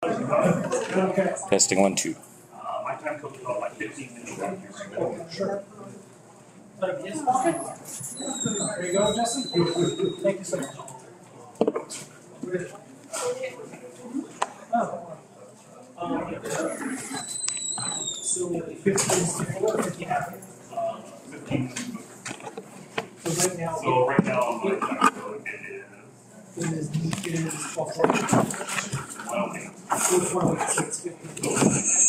Okay. Testing 1, 2. My time comes about like 15 minutes. Sure. There you go, Justin. Thank you so much. So 15 happen. 15. So right now. So right now, my time code is It is 12:40. well, okay. So it's 1:06:15.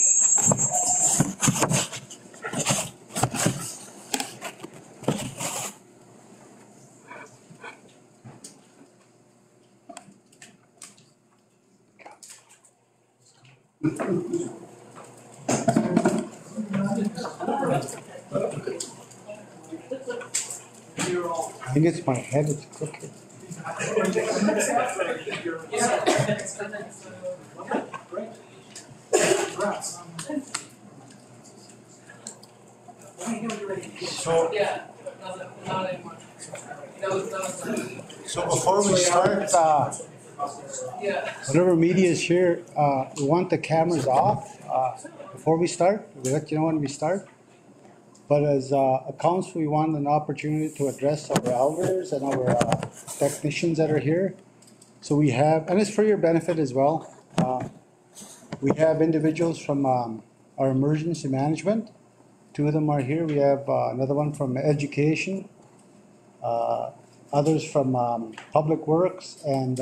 I think it's my head, it's crooked. So before we start, whatever media is here, we want the cameras off before we start. We let you know when we start. But as a council, we want an opportunity to address our elders and our technicians that are here. So we have, and it's for your benefit as well, we have individuals from our emergency management. 2 of them are here. We have another one from education, others from public works and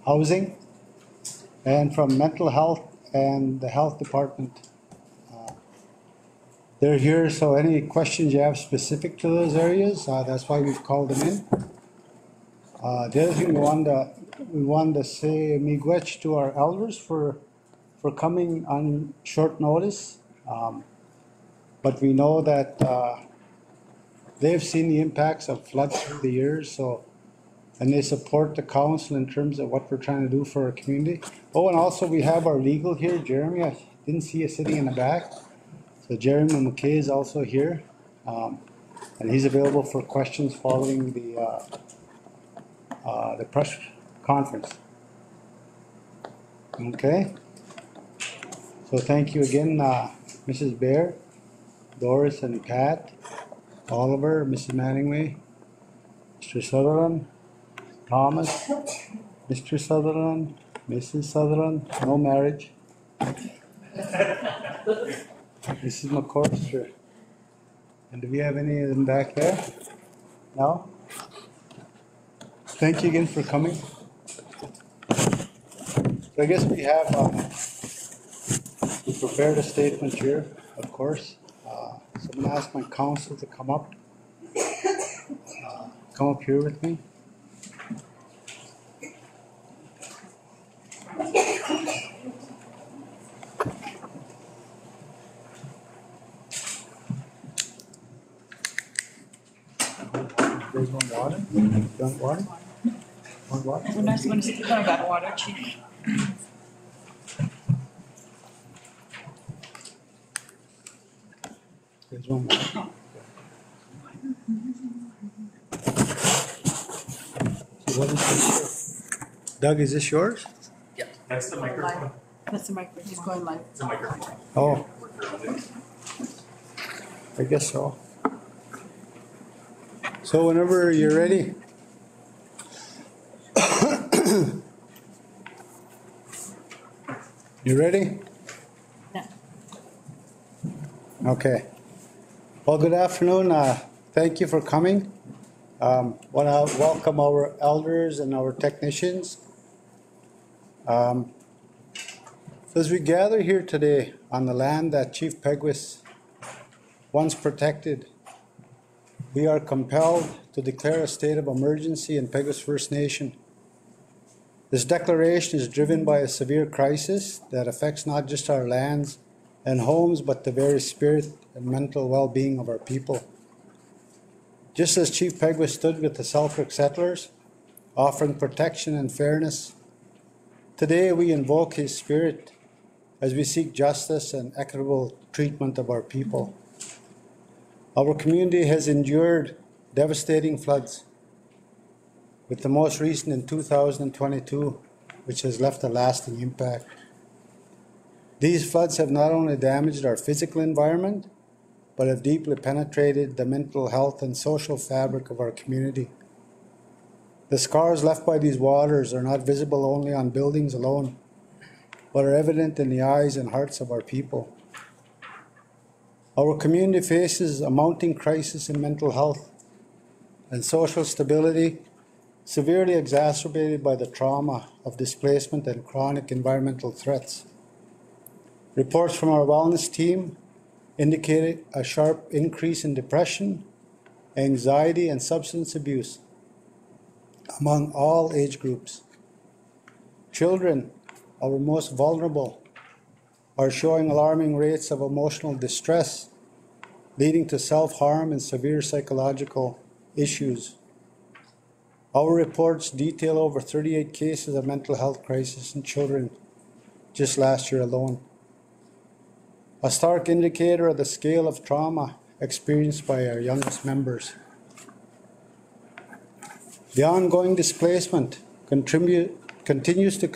housing, and from mental health and the health department. They're here, so any questions you have specific to those areas, that's why we've called them in. The other thing we wanted to say miigwech to our elders for coming on short notice. But we know that they've seen the impacts of floods through the years, so, and they support the council in terms of what we're trying to do for our community. Oh, and also we have our legal here, Jeremy. I didn't see you sitting in the back. So Jeremy McKay is also here, and he's available for questions following the press conference. Okay. So thank you again, Mrs. Bear, Doris and Pat, Oliver, Mrs. Manningway, Mr. Sutherland, Thomas, Mr. Sutherland, Mrs. Sutherland, no marriage. Mrs. McCorster. And do we have any of them back there? No? Thank you again for coming. So I guess we have, we prepared a statement here, of course. So I'm going to ask my counsel to come up here with me. There's one water. You want water? Want water? We're not going to speak about water, Chief. There's one water. So what is this? Doug, is this yours? Yeah. That's the microphone. That's the microphone. He's going live. It's a microphone. Oh, I guess so. So whenever you're ready. You ready? Yeah. Okay. Well, good afternoon. Thank you for coming. Want to welcome our elders and our technicians. As we gather here today on the land that Chief Peguis once protected, we are compelled to declare a state of emergency in Peguis First Nation. This declaration is driven by a severe crisis that affects not just our lands and homes, but the very spirit and mental well-being of our people. Just as Chief Peguis stood with the Selkirk settlers, offering protection and fairness, today we invoke his spirit as we seek justice and equitable treatment of our people. Our community has endured devastating floods, with the most recent in 2022, which has left a lasting impact. These floods have not only damaged our physical environment, but have deeply penetrated the mental health and social fabric of our community. The scars left by these waters are not visible only on buildings alone, but are evident in the eyes and hearts of our people. Our community faces a mounting crisis in mental health and social stability, severely exacerbated by the trauma of displacement and chronic environmental threats. Reports from our wellness team indicated a sharp increase in depression, anxiety, and substance abuse among all age groups. Children, our most vulnerable, are showing alarming rates of emotional distress, leading to self-harm and severe psychological issues. Our reports detail over 38 cases of mental health crisis in children just last year alone. A stark indicator of the scale of trauma experienced by our youngest members. The ongoing displacement continues to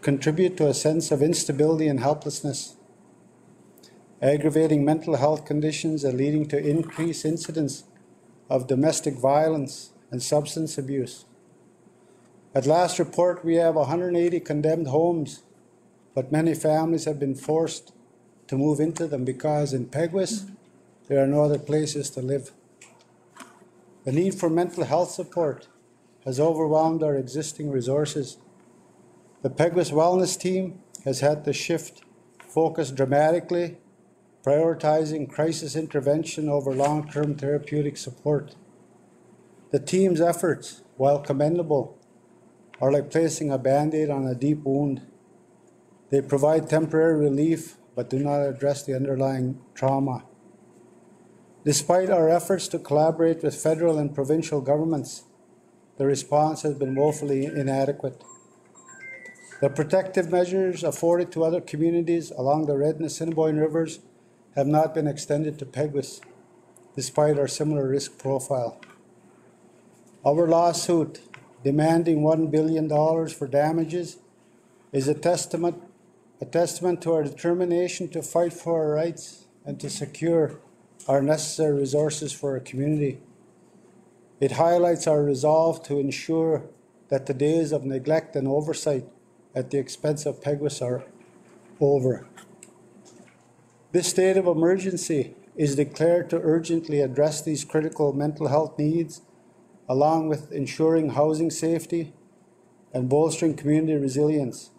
contribute to a sense of instability and helplessness, aggravating mental health conditions and leading to increased incidence of domestic violence and substance abuse. At last report, we have 180 condemned homes, but many families have been forced to move into them because in Peguis, there are no other places to live. The need for mental health support has overwhelmed our existing resources. The Peguis Wellness Team has had to shift focus dramatically, prioritizing crisis intervention over long-term therapeutic support. The team's efforts, while commendable, are like placing a Band-Aid on a deep wound. They provide temporary relief but do not address the underlying trauma. Despite our efforts to collaborate with federal and provincial governments, the response has been woefully inadequate. The protective measures afforded to other communities along the Red and Assiniboine rivers have not been extended to Peguis, despite our similar risk profile. Our lawsuit demanding $1 billion for damages is a testament to our determination to fight for our rights and to secure our necessary resources for our community. It highlights our resolve to ensure that the days of neglect and oversight at the expense of Peguis are over. This state of emergency is declared to urgently address these critical mental health needs, along with ensuring housing safety and bolstering community resilience.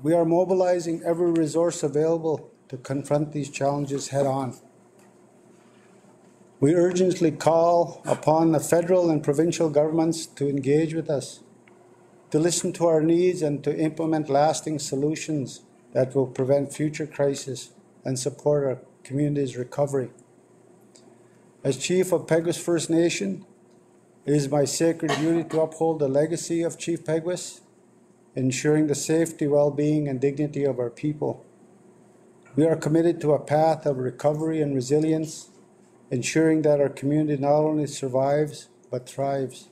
We are mobilizing every resource available to confront these challenges head-on. We urgently call upon the federal and provincial governments to engage with us, to listen to our needs and to implement lasting solutions that will prevent future crises and support our community's recovery. As Chief of Peguis First Nation, it is my sacred duty to uphold the legacy of Chief Peguis, ensuring the safety, well-being, and dignity of our people. We are committed to a path of recovery and resilience, ensuring that our community not only survives, but thrives.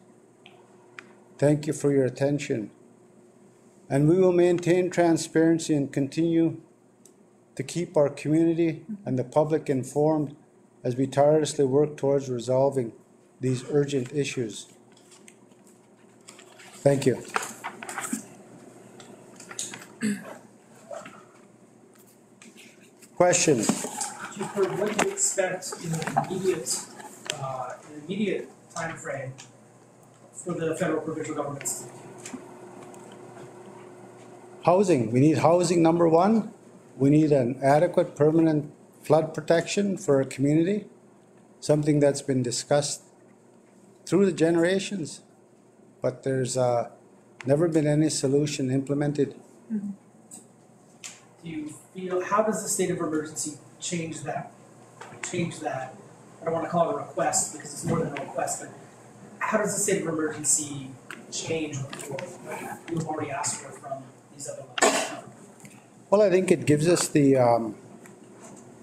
Thank you for your attention. And we will maintain transparency and continue to keep our community and the public informed as we tirelessly work towards resolving these urgent issues. Thank you. Questions? Chief, what do you expect in the immediate time frame for the federal provincial governments? Housing. We need housing, number one. We need an adequate permanent flood protection for our community, something that's been discussed through the generations, but there's never been any solution implemented. Mm-hmm. Do you feel, how does the state of emergency change that? I don't want to call it a request because it's more than a request, but how does the state of emergency change what you've already asked for from these other levels? Well, I think it gives us the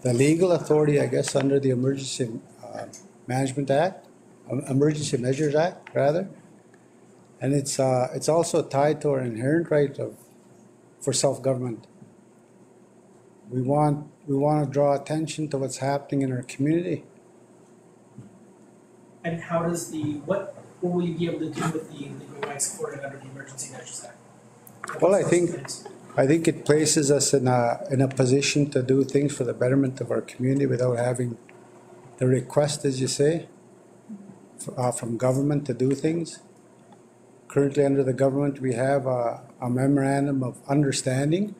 legal authority, I guess, under the Emergency Management Act, Emergency Measures Act, rather, and it's also tied to our inherent right for self-government. We want to draw attention to what's happening in our community. And how does what will we be able to do with the legal rights afforded under the Emergency Measures Act? Well, What's those things? I think it places us in a position to do things for the betterment of our community without having the request, as you say, from government to do things. Currently, under the government, we have a memorandum of understanding,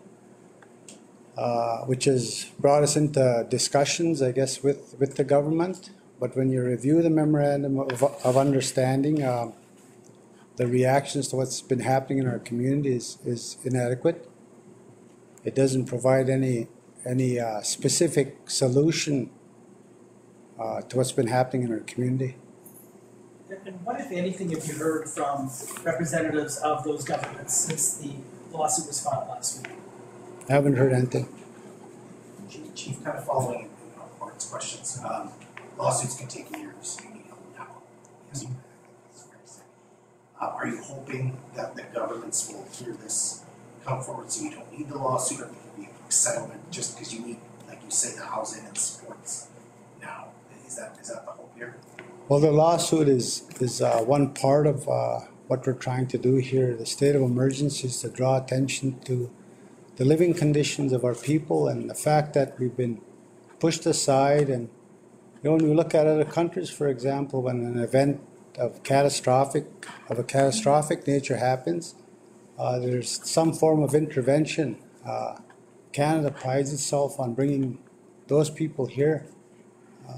which has brought us into discussions, I guess, with the government. But when you review the memorandum of understanding, the reactions to what's been happening in our community is inadequate. It doesn't provide any specific solution to what's been happening in our community. And what, if anything, have you heard from representatives of those governments since the lawsuit was filed last week? I haven't heard anything. Chief, kind of following Mark's questions, lawsuits can take years. You need help now. Yes, that's fair to say. Are you hoping that the governments will hear this, come forward, so you don't need the lawsuit, or there can be a settlement just because you need, like you say, the housing and supports now? Is that the hope here? Well, the lawsuit is one part of what we're trying to do here. The state of emergency is to draw attention to the living conditions of our people and the fact that we've been pushed aside. And when we look at other countries, for example, when an event of a catastrophic nature happens, there's some form of intervention. Canada prides itself on bringing those people here.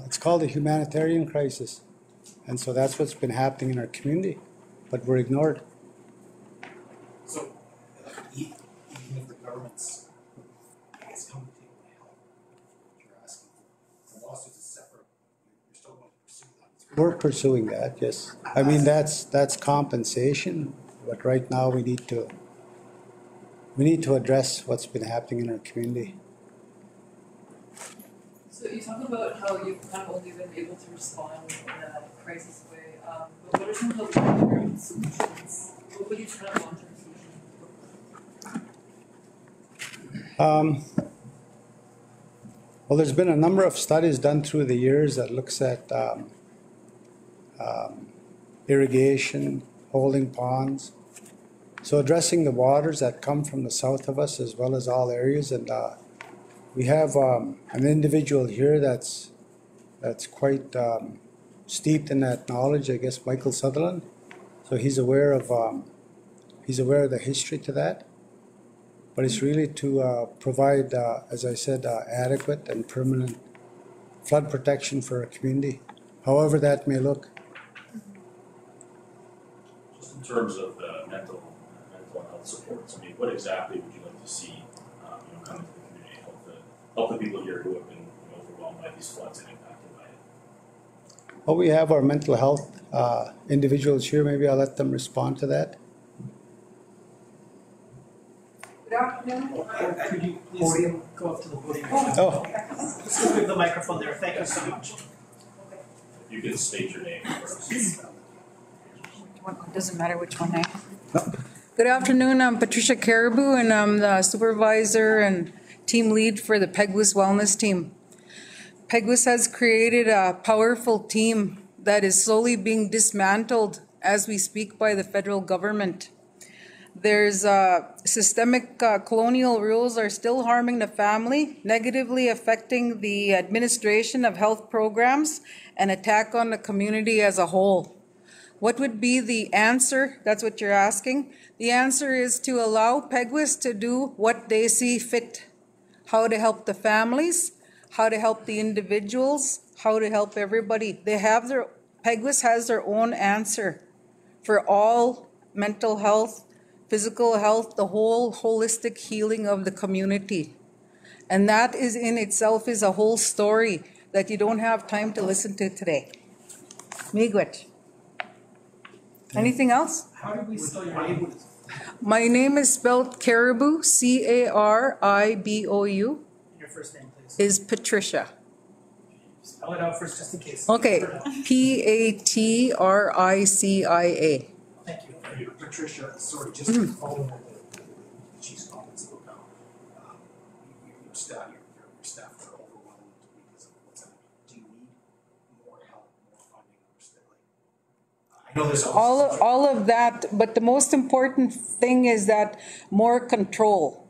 It's called a humanitarian crisis. And so that's what's been happening in our community, but we're ignored. So, even if the government's, I guess, come to the table to help, you're asking for the lawsuit is separate, you're still going to pursue that? We're pursuing that, yes. I mean, that's compensation, but right now we need to address what's been happening in our community. So you talk about how you've kind of only been able to respond in a crisis way, but what are some of the long-term solutions? What would you try long-term solutions? Well, there's been a number of studies done through the years that looks at irrigation, holding ponds. So addressing the waters that come from the south of us as well as all areas. And we have an individual here that's quite steeped in that knowledge, I guess, Michael Sutherland. So he's aware of the history to that. But it's really to provide, as I said, adequate and permanent flood protection for our community, however that may look. Just in terms of the mental health supports, I mean, what exactly would you like to see, come into the community, help the people here who have been overwhelmed by these floods and impacted by it? Well, we have our mental health individuals here. Maybe I'll let them respond to that. Good afternoon. Could you please go up to the podium? Oh. Just give the microphone there. Thank you so much. If you can state your name first. Doesn't matter which one, eh? Good afternoon, I'm Patricia Caribou, and I'm the supervisor and team lead for the Peguis Wellness Team. Peguis has created a powerful team that is slowly being dismantled as we speak by the federal government. There's systemic colonial rules are still harming the family, negatively affecting the administration of health programs, and attack on the community as a whole. What would be the answer? That's what you're asking. The answer is to allow Peguis to do what they see fit. How to help the families, how to help the individuals, how to help everybody. Peguis has their own answer for all mental health, physical health, the whole holistic healing of the community. And that is in itself is a whole story that you don't have time to listen to today. Miigwech. Anything else? How did we spell your name? My name is spelled Caribou, C-A-R-I-B-O-U, Your first name, please. is Patricia. Spell it out first, just in case. Okay, P-A-T-R-I-C-I-A. Thank you. Patricia, sorry, just to follow on the chief's comments about your know there's also. all of that, but the most important thing is that more control.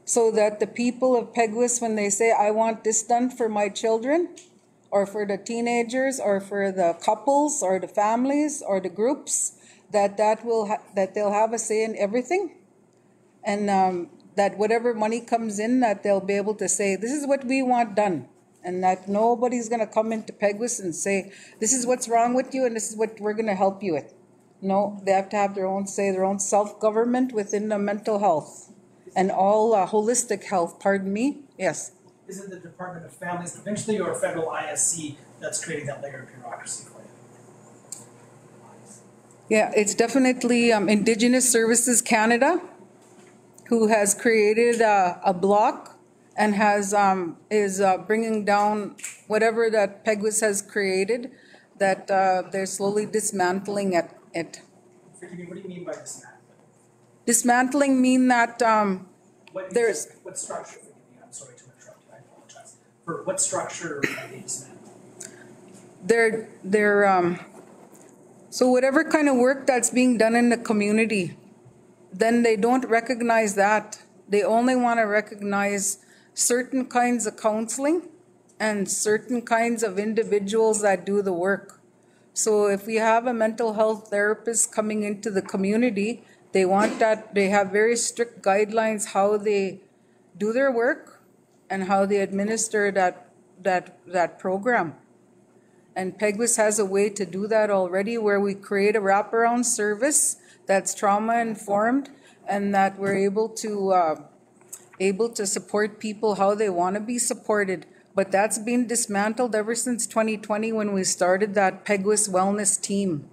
So that the people of Peguis, when they say, I want this done for my children, or for the teenagers, or for the couples, or the families, or the groups, that they'll have a say in everything. And that whatever money comes in, that they'll be able to say, this is what we want done. And that nobody's going to come into Peguis and say, this is what's wrong with you and this is what we're going to help you with. No, they have to have their own say, their own self-government within the mental health and all holistic health, pardon me. Yes. Is it the Department of Families provincially or federal ISC that's creating that layer of bureaucracy for you? Yeah, it's definitely Indigenous Services Canada, who has created a block and is bringing down whatever that Peguis has created, that they're slowly dismantling it. Forgive me, what do you mean by dismantling? Dismantling mean that there's... What structure, forgive me, I'm sorry to interrupt you, I apologize. For what structure are they dismantling? So whatever kind of work that's being done in the community, then they don't recognize that. They only want to recognize certain kinds of counseling and certain kinds of individuals that do the work. So if we have a mental health therapist coming into the community, they want that, they have very strict guidelines how they do their work and how they administer that program. And Peguis has a way to do that already, where we create a wraparound service that's trauma informed and that we're able to support people how they want to be supported. But that's been dismantled ever since 2020 when we started that Peguis wellness team.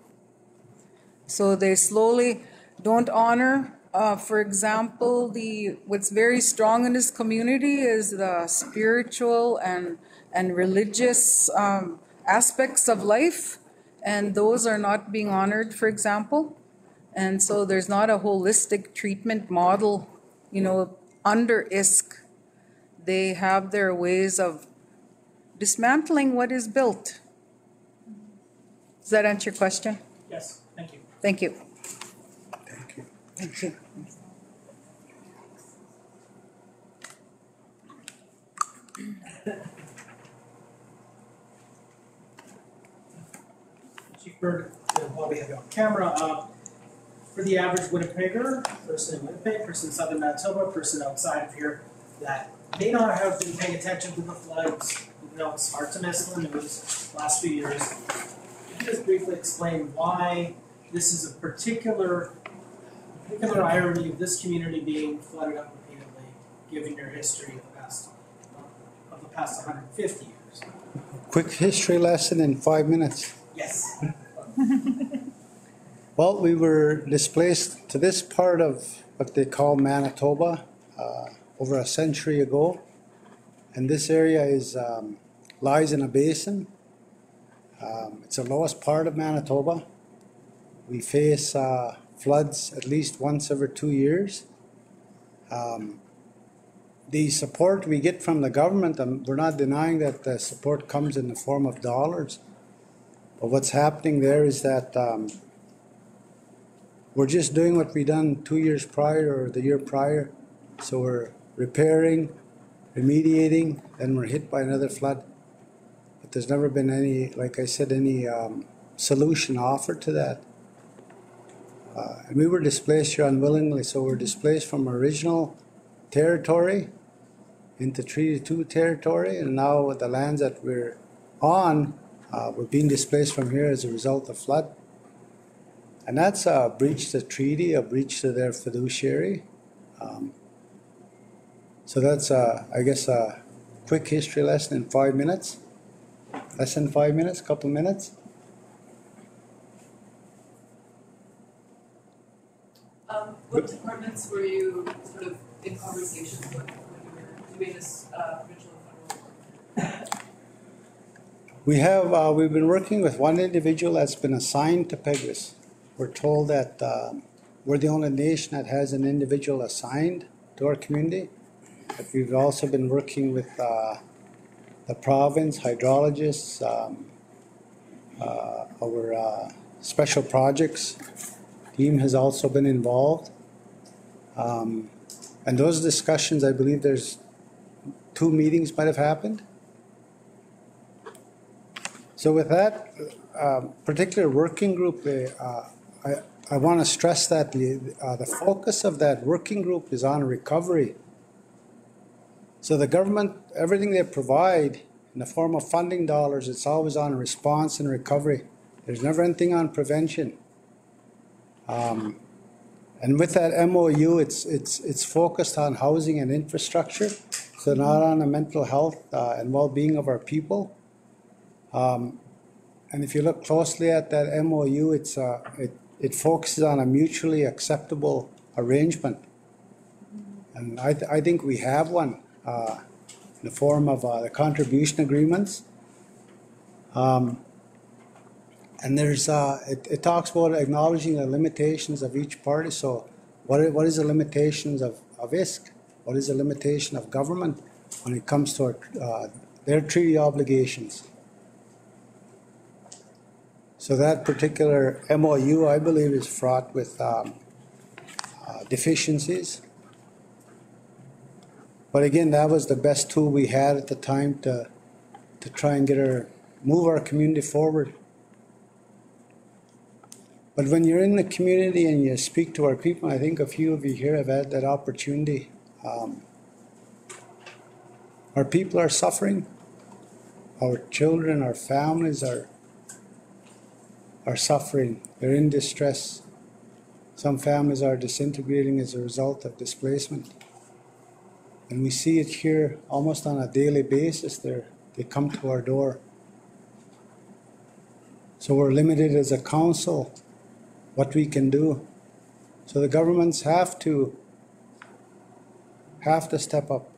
So they slowly don't honor, for example, what's very strong in this community is the spiritual and religious aspects of life, and those are not being honored, for example. And so there's not a holistic treatment model, under ISK. They have their ways of dismantling what is built. Does that answer your question? Yes, thank you. Thank you. Thank you. Thank you. Chief Bird, while we have you on camera, for the average Winnipegger, person in Winnipeg, person in southern Manitoba, person outside of here, that may not have been paying attention to the floods, it's hard to miss the news last few years. Could you just briefly explain why this is a particular irony of this community being flooded up repeatedly, given your history of the past 150 years? Quick history lesson in 5 minutes. Yes. Well, we were displaced to this part of what they call Manitoba over a century ago. And this area lies in a basin. It's the lowest part of Manitoba. We face floods at least once every 2 years. The support we get from the government, we're not denying that the support comes in the form of dollars. But what's happening there is that we're just doing what we done 2 years prior or the year prior. So we're repairing, remediating, then we're hit by another flood. But there's never been any, like I said, any solution offered to that. And we were displaced here unwillingly, so we're displaced from original territory into Treaty 2 territory, and now with the lands that we're on, we're being displaced from here as a result of flood. And that's a breach to treaty, a breach to their fiduciary. So that's, I guess, a quick history lesson in 5 minutes. Less than 5 minutes, couple minutes. What departments were you sort of in conversations with when you were doing this provincial and federal work? We've been working with one individual that's been assigned to Peguis. We're told that we're the only nation that has an individual assigned to our community. But we've also been working with the province, hydrologists, our special projects team has also been involved. And those discussions, I believe there's 2 meetings might have happened. So with that particular working group, I want to stress that the focus of that working group is on recovery. So the government, everything they provide in the form of funding dollars, it's always on response and recovery. There's never anything on prevention. And with that MOU, it's focused on housing and infrastructure, so not on the mental health and well-being of our people. And if you look closely at that MOU, it focuses on a mutually acceptable arrangement. And I think we have one in the form of the contribution agreements. And there's it talks about acknowledging the limitations of each party. So what is the limitations of ISK? What is the limitation of government when it comes to their treaty obligations? So that particular MOU, I believe, is fraught with deficiencies. But again, that was the best tool we had at the time to try and move our community forward. But when you're in the community and you speak to our people, I think a few of you here have had that opportunity. Our people are suffering. Our children, our families are suffering. They're in distress. Some families are disintegrating as a result of displacement. And we see it here almost on a daily basis. They come to our door. So we're limited as a council what we can do. So the governments have to step up.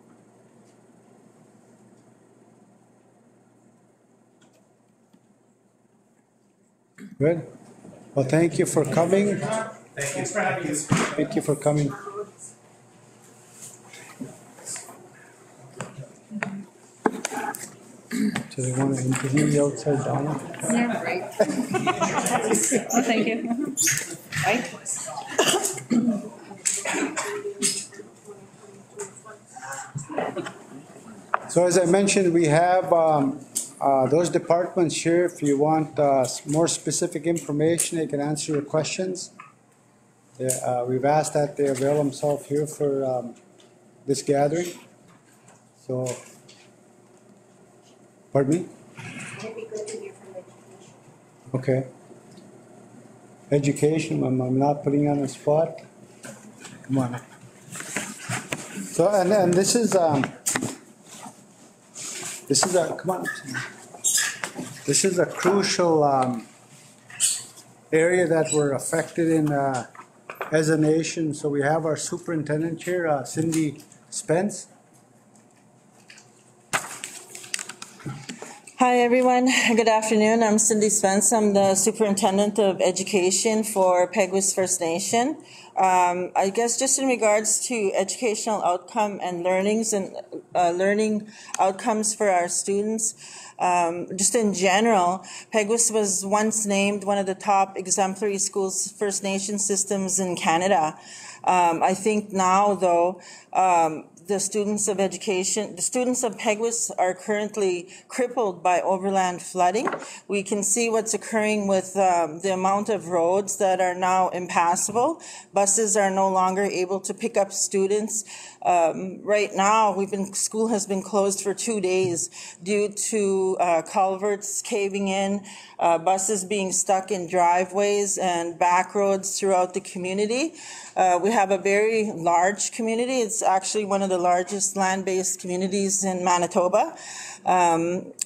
Good. Well, thank you for coming. Thanks for having us. Thank you for coming. Do they want to interview you outside, Donna? Yeah, right. Oh, thank you. Bye. So as I mentioned, we have those departments here. If you want more specific information, they can answer your questions. We've asked that they avail themselves here for this gathering. So, pardon me? It'd be good to hear from education. Okay. Education, I'm not putting you on the spot. Come on. So, and this is a, come on. This is a crucial area that we're affected in as a nation. So we have our superintendent here, Cindy Spence. Hi, everyone. Good afternoon. I'm Cindy Spence. I'm the Superintendent of Education for Peguis First Nation. I guess just in regards to educational outcome and learnings and learning outcomes for our students, just in general, Peguis was once named one of the top exemplary schools First Nation systems in Canada. I think now, though, the students of Peguis are currently crippled by overland flooding. We can see what's occurring with the amount of roads that are now impassable. Buses are no longer able to pick up students. Right now, school has been closed for 2 days due to culverts caving in, buses being stuck in driveways and back roads throughout the community. We have a very large community. It's actually one of the largest land-based communities in Manitoba.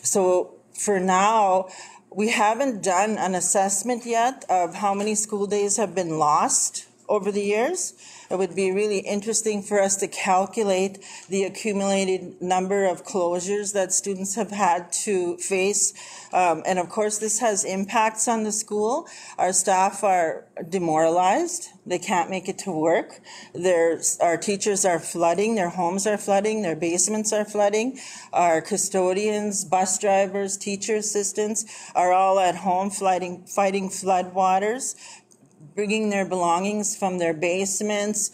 So for now, we haven't done an assessment yet of how many school days have been lost over the years. it would be really interesting for us to calculate the accumulated number of closures that students have had to face. And of course, this has impacts on the school. Our staff are demoralized. They can't make it to work. Our teachers are flooding. Their homes are flooding. Their basements are flooding. Our custodians, bus drivers, teacher assistants are all at home fighting flood waters, bringing their belongings from their basements,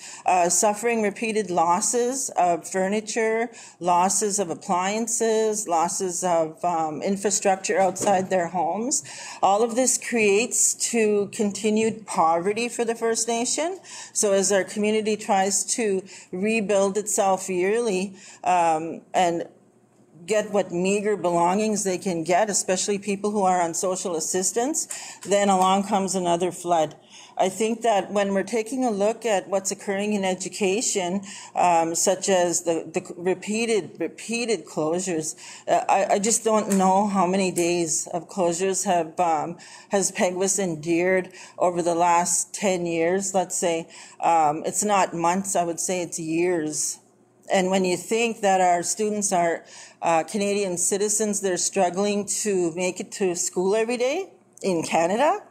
suffering repeated losses of furniture, losses of appliances, losses of infrastructure outside their homes. All of this creates to continued poverty for the First Nation. So as our community tries to rebuild itself yearly and get what meager belongings they can get, especially people who are on social assistance, then along comes another flood. I think that when we're taking a look at what's occurring in education, such as the repeated closures, I just don't know how many days of closures has Peguis endured over the last 10 years, let's say. It's not months, I would say it's years. And when you think that our students are Canadian citizens, they're struggling to make it to school every day in Canada.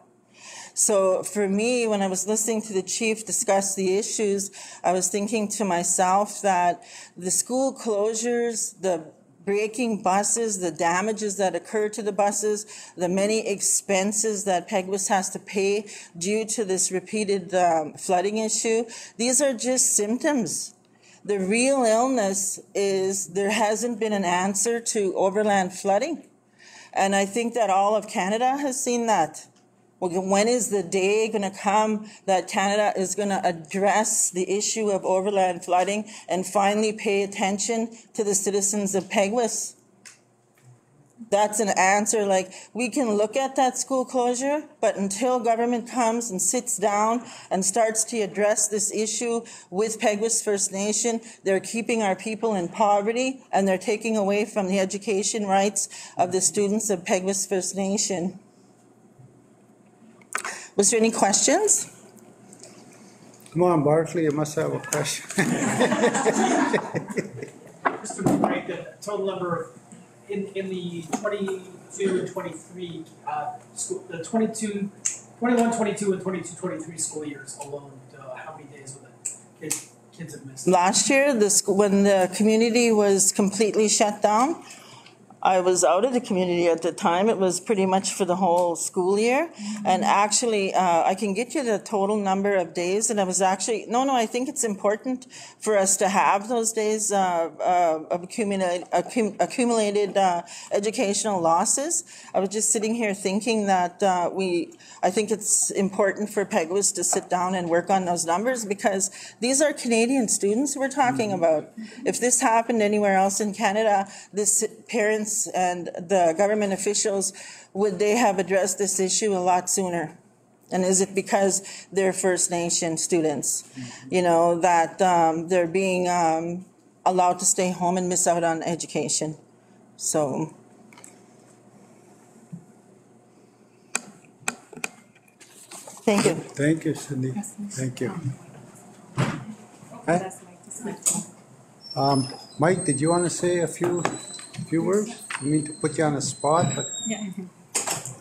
So for me, when I was listening to the chief discuss the issues, I was thinking to myself that the school closures, the breaking buses, the damages that occur to the buses, the many expenses that Peguis has to pay due to this repeated flooding issue, these are just symptoms. The real illness is there hasn't been an answer to overland flooding. And I think that all of Canada has seen that. When is the day going to come that Canada is going to address the issue of overland flooding and finally pay attention to the citizens of Peguis? That's an answer. Like, we can look at that school closure, but until government comes and sits down and starts to address this issue with Peguis First Nation, they're keeping our people in poverty and they're taking away from the education rights of the students of Peguis First Nation. Was there any questions? Come on, Barkley, you must have a question. Just to break the total number of, in the 22 and 23 school, the 21, 22, and 22, 23 school years alone, how many days were the kids have missed? Last year, when the community was completely shut down, I was out of the community at the time. It was pretty much for the whole school year. And actually, I can get you the total number of days. And I was actually, I think it's important for us to have those days of accumulated educational losses. I was just sitting here thinking that I think it's important for Peguis to sit down and work on those numbers because these are Canadian students we're talking about. If this happened anywhere else in Canada, parents and the government officials, would they have addressed this issue a lot sooner? And is it because they're First Nation students, that they're being allowed to stay home and miss out on education? So. Thank you. Thank you, Cindy. Thank you. Mike, did you want to say a few words? I mean to put you on the spot, but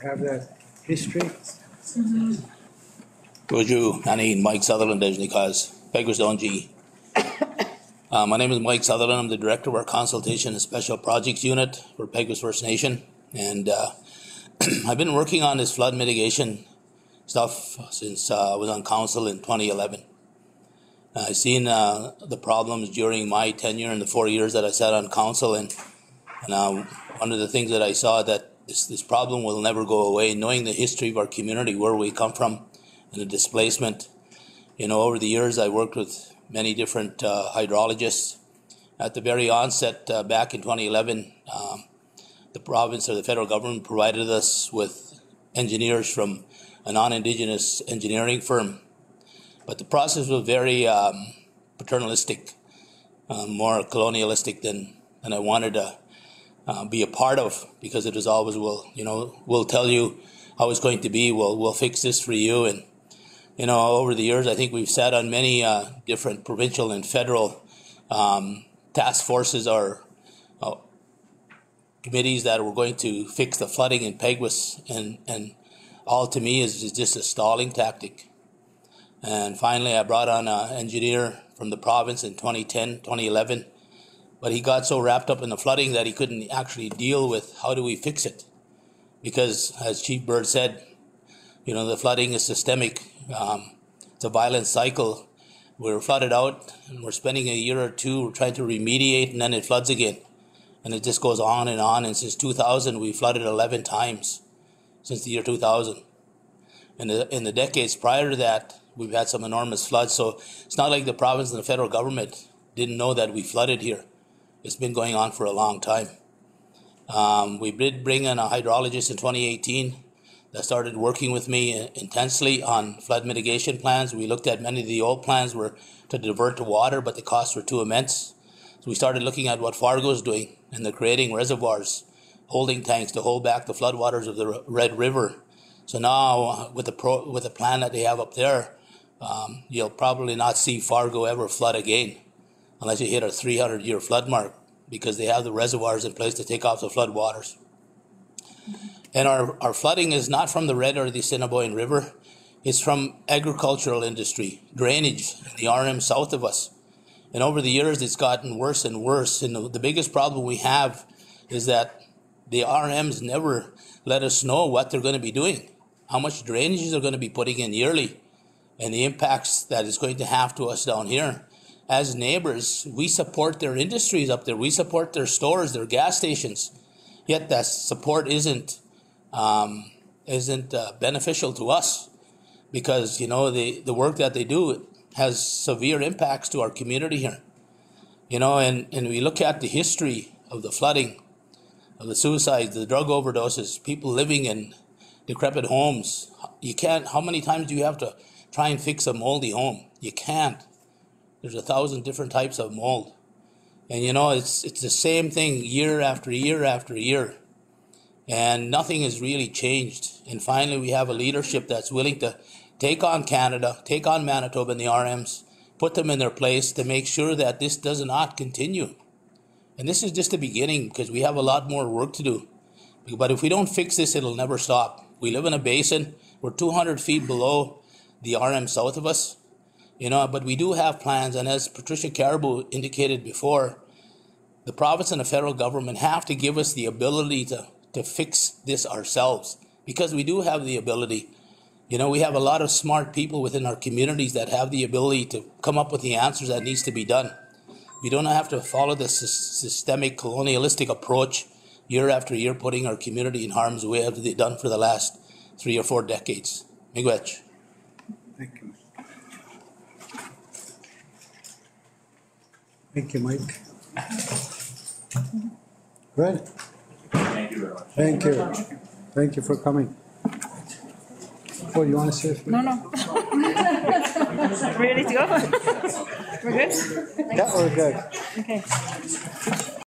have that history. Roju, Annie, Mike Sutherland, because Peguis Donji. My name is Mike Sutherland. I'm the director of our consultation and special projects unit for Peguis First Nation, and I've been working on this flood mitigation stuff since I was on council in 2011. I've seen the problems during my tenure in the 4 years that I sat on council, and one of the things that I saw that this problem will never go away, knowing the history of our community, where we come from, and the displacement. Over the years, I worked with many different hydrologists. At the very onset, back in 2011, the province or the federal government provided us with engineers from a non-Indigenous engineering firm. But the process was very paternalistic, more colonialistic than I wanted to be a part of, because it was always, we'll tell you how it's going to be, we'll fix this for you. And You know, over the years, I think we've sat on many different provincial and federal task forces or committees that were going to fix the flooding in Peguis, and all to me is just a stalling tactic. And finally, I brought on an engineer from the province in 2010, 2011, but he got so wrapped up in the flooding that he couldn't actually deal with how do we fix it. Because, as Chief Bird said, you know, the flooding is systemic. It's a violent cycle. We're flooded out, and we're spending a year or two trying to remediate, and then it floods again. And it just goes on. And since 2000, we flooded 11 times since the year 2000. And in the decades prior to that, we've had some enormous floods. So it's not like the province and the federal government didn't know that we flooded here. It's been going on for a long time. We did bring in a hydrologist in 2018 that started working with me intensely on flood mitigation plans. We looked at many of the old plans were to divert the water, but the costs were too immense. So we started looking at what Fargo is doing, and they're creating reservoirs, holding tanks to hold back the floodwaters of the Red River. So now, with the plan that they have up there, you'll probably not see Fargo ever flood again, unless you hit a 300-year flood mark, because they have the reservoirs in place to take off the floodwaters. And our flooding is not from the Red or the Assiniboine River. It's from agricultural industry, drainage, the RM south of us. And over the years, it's gotten worse and worse. And the biggest problem we have is that the RMs never let us know what they're going to be doing, how much drainage they're going to be putting in yearly, and the impacts that it's going to have to us down here. As neighbors, we support their industries up there. We support their stores, their gas stations. Yet that support isn't beneficial to us, because, you know, the work that they do has severe impacts to our community here. You know, and we look at the history of the flooding, of the suicides, the drug overdoses, people living in decrepit homes. You can't, how many times do you have to try and fix a moldy home? You can't. There's 1,000 different types of mold. And, you know, it's the same thing year after year after year. And nothing has really changed. And finally, we have a leadership that's willing to take on Canada, take on Manitoba and the RMs, put them in their place to make sure that this does not continue. And this is just the beginning, because we have a lot more work to do. But if we don't fix this, it'll never stop. We live in a basin. We're 200 feet below the RM south of us. You know, but we do have plans. And as Patricia Caribou indicated before, the province and the federal government have to give us the ability to fix this ourselves, because we do have the ability. You know, we have a lot of smart people within our communities that have the ability to come up with the answers that needs to be done. We don't have to follow the systemic colonialistic approach year after year, putting our community in harm's way as they've done for the last 3 or 4 decades. Miigwech. Thank you. Thank you, Mike. Good. Thank you very much. Thank you. Thank you for coming. Oh, you want to say it? No. Ready to go? We're good? Yeah, we're good. Okay.